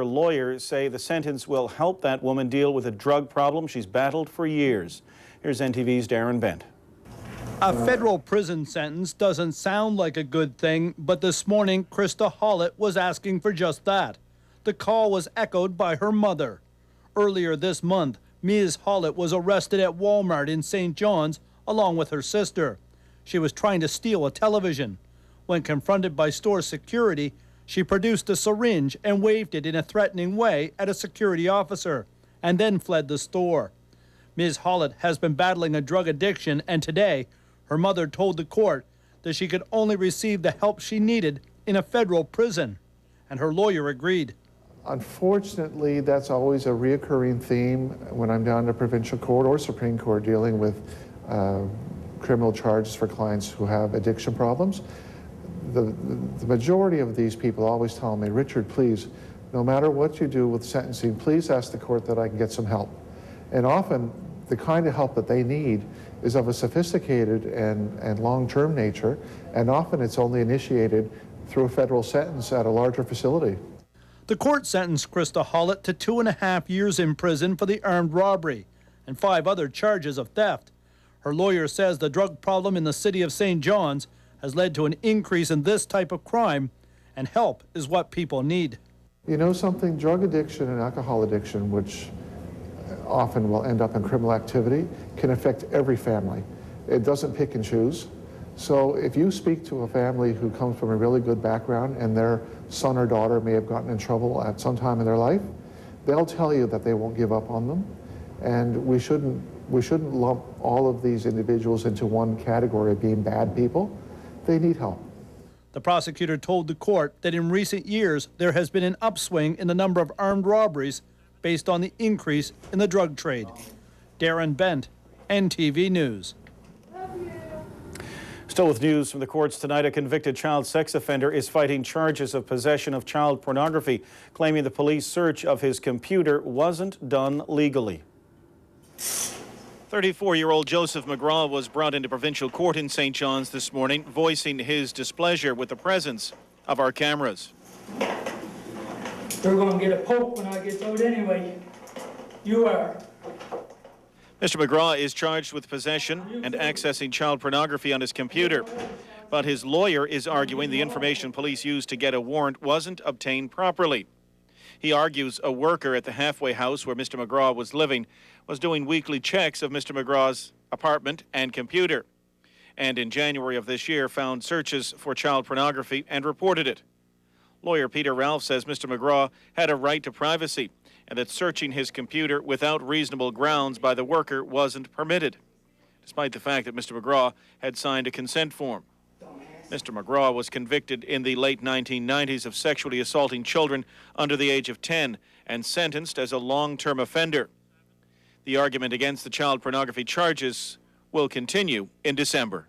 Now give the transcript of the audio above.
Her lawyers say the sentence will help that woman deal with a drug problem she's battled for years. Here's NTV's Darren Bent. A federal prison sentence doesn't sound like a good thing, but this morning, Krista Hollett was asking for just that. The call was echoed by her mother. Earlier this month, Ms. Hollett was arrested at Walmart in St. John's along with her sister. She was trying to steal a television. When confronted by store security, she produced a syringe and waved it in a threatening way at a security officer, and then fled the store. Ms. Hollett has been battling a drug addiction, and today, her mother told the court that she could only receive the help she needed in a federal prison, and her lawyer agreed. Unfortunately, that's always a reoccurring theme when I'm down to provincial court or Supreme Court dealing with criminal charges for clients who have addiction problems. The majority of these people always tell me, Richard, please, no matter what you do with sentencing, please ask the court that I can get some help. And often, the kind of help that they need is of a sophisticated and long-term nature, and often it's only initiated through a federal sentence at a larger facility. The court sentenced Krista Hollett to 2.5 years in prison for the armed robbery and 5 other charges of theft. Her lawyer says the drug problem in the city of St. John's has led to an increase in this type of crime, and help is what people need. You know something, drug addiction and alcohol addiction, which often will end up in criminal activity, can affect every family. It doesn't pick and choose. So if you speak to a family who comes from a really good background and their son or daughter may have gotten in trouble at some time in their life, they'll tell you that they won't give up on them. And we shouldn't lump all of these individuals into one category of being bad people. They need help. The prosecutor told the court that in recent years there has been an upswing in the number of armed robberies based on the increase in the drug trade. Darren Bent, NTV News. Still with news from the courts tonight, a convicted child sex offender is fighting charges of possession of child pornography, claiming the police search of his computer wasn't done legally. 34-year-old Joseph McGraw was brought into provincial court in St. John's this morning, voicing his displeasure with the presence of our cameras. They're going to get a poke when I get out anyway. You are. Mr. McGraw is charged with possession and accessing child pornography on his computer. But his lawyer is arguing the information police used to get a warrant wasn't obtained properly. He argues a worker at the halfway house where Mr. McGraw was living was doing weekly checks of Mr. McGraw's apartment and computer, and in January of this year found searches for child pornography and reported it. Lawyer Peter Ralph says Mr. McGraw had a right to privacy and that searching his computer without reasonable grounds by the worker wasn't permitted, despite the fact that Mr. McGraw had signed a consent form. Mr. McGraw was convicted in the late 1990s of sexually assaulting children under the age of 10 and sentenced as a long-term offender. The argument against the child pornography charges will continue in December.